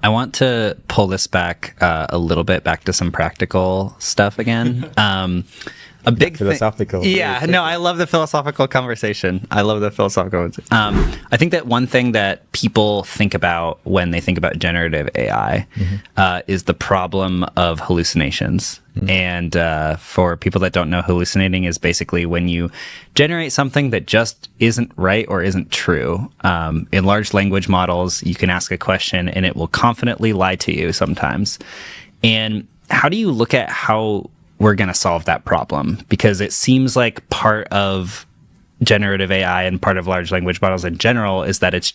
I want to pull this back a little bit back to some practical stuff again. A big philosophical. Yeah, no, I love the philosophical conversation. I think that one thing that people think about when they think about generative AI is the problem of hallucinations. And for people that don't know, hallucinating is basically when you generate something that just isn't right or isn't true. In large language models, you can ask a question and it will confidently lie to you sometimes. And how do you look at how we're going to solve that problem? Because it seems like part of generative AI and part of large language models in general is that it's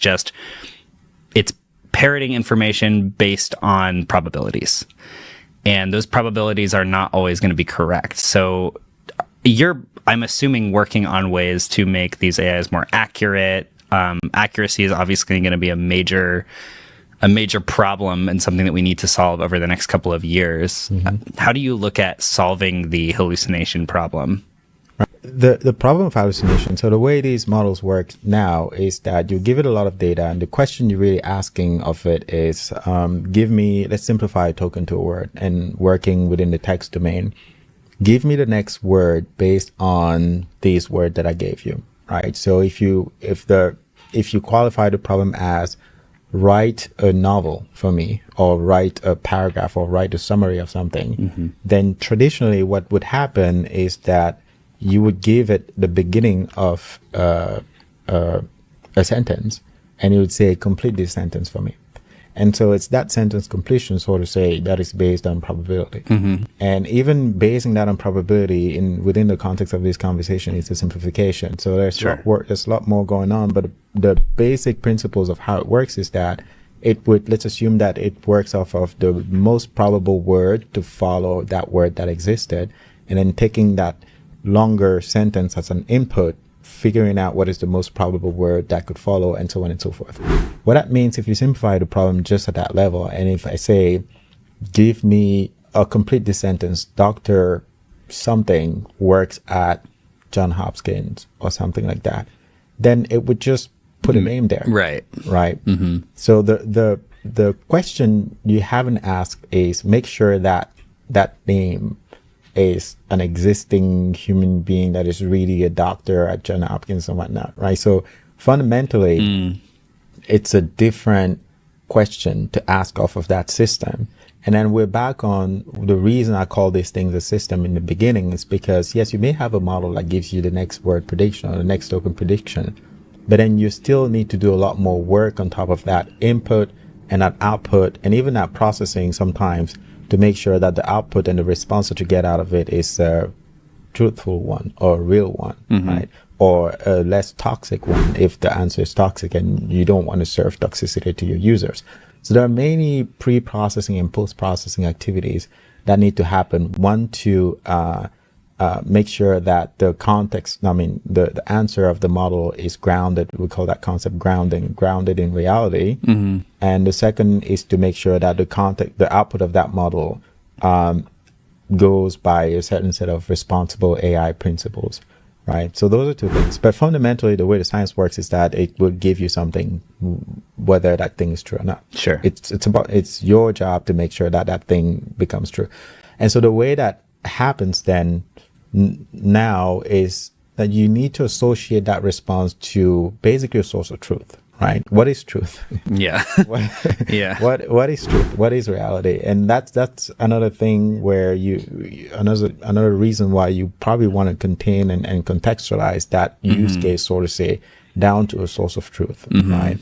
parroting information based on probabilities. And those probabilities are not always going to be correct. So I'm assuming, working on ways to make these AIs more accurate. Accuracy is obviously going to be a major problem and something that we need to solve over the next couple of years. How do you look at solving the hallucination problem? The problem of hallucination, so the way these models work now is that you give it a lot of data, and the question you're really asking of it is, let's simplify a token to a word, and working within the text domain, give me the next word based on this word that I gave you, right? So if you qualify the problem as write a novel for me, or write a paragraph, or write a summary of something, then traditionally what would happen is that you would give it the beginning of a sentence, and you would say, complete this sentence for me. And so it's that sentence completion, so to say, that is based on probability. And even basing that on probability within the context of this conversation is a simplification. So there's a lot more going on, but the basic principles of how it works is that let's assume that it works off of the most probable word to follow that word that existed, and then taking that longer sentence as an input, figuring out what is the most probable word that could follow, and so on and so forth. What that means, if you simplify the problem just at that level, and if I say, give me a complete this sentence, Dr. something works at John Hopkins or something like that, then it would just put a name there. Right. So the question you haven't asked is, make sure that that name is an existing human being that is really a doctor at John Hopkins and whatnot, right? So fundamentally, it's a different question to ask off of that system. And then we're back on the reason I call these things a system in the beginning is because, yes, you may have a model that gives you the next word prediction or the next token prediction, but then you still need to do a lot more work on top of that input and that output, and even that processing sometimes, to make sure that the output and the response that you get out of it is a truthful one or a real one, right? Or a less toxic one if the answer is toxic and you don't want to serve toxicity to your users. So there are many pre-processing and post-processing activities that need to happen. One, to make sure that the context, the answer of the model is grounded. We call that concept grounded in reality. And the second is to make sure that the output of that model goes by a certain set of responsible AI principles, right? So those are two things. But fundamentally, the way the science works is that it will give you something, whether that thing is true or not. Sure. It's your job to make sure that that thing becomes true. And so the way that happens then now is that you need to associate that response to basically a source of truth, right? What is truth? Yeah. What is truth? What is reality? And that's another thing where another reason why you probably want to contain and contextualize that use case, so to say, down to a source of truth, right?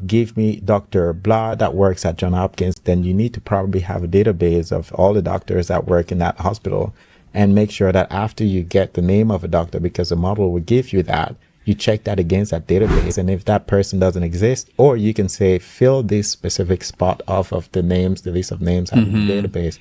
Give me Dr. Blah that works at John Hopkins, then you need to probably have a database of all the doctors that work in that hospital, and make sure that after you get the name of a doctor, because the model will give you that, you check that against that database. And if that person doesn't exist, or you can say, fill this specific spot off of the list of names out of the database,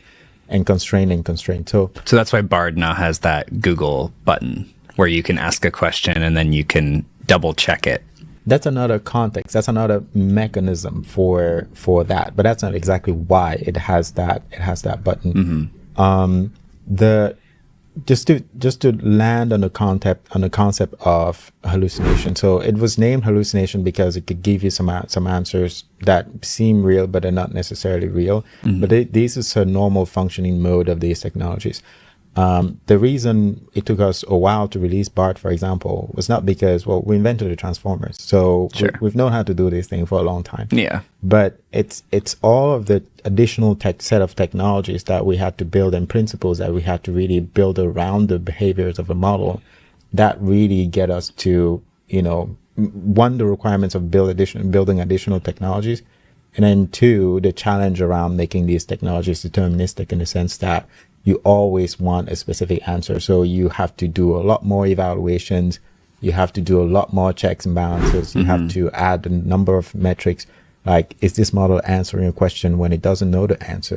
and constrain. So that's why Bard now has that Google button where you can ask a question and then you can double check it. That's another context. That's another mechanism for that. But that's not exactly why it has that button. just to land on the concept of hallucination. So it was named hallucination because it could give you some answers that seem real but are not necessarily real. But this is a normal functioning mode of these technologies. The reason it took us a while to release BART, for example, was not because, well, we invented the transformers. So we've known how to do this thing for a long time. Yeah. But it's all of the additional set of technologies that we had to build and principles that we had to really build around the behaviors of the model that really get us to, one, the requirements of building additional technologies. And then two, the challenge around making these technologies deterministic in the sense that you always want a specific answer. So you have to do a lot more evaluations. You have to do a lot more checks and balances. You have to add a number of metrics. Like, is this model answering a question when it doesn't know the answer?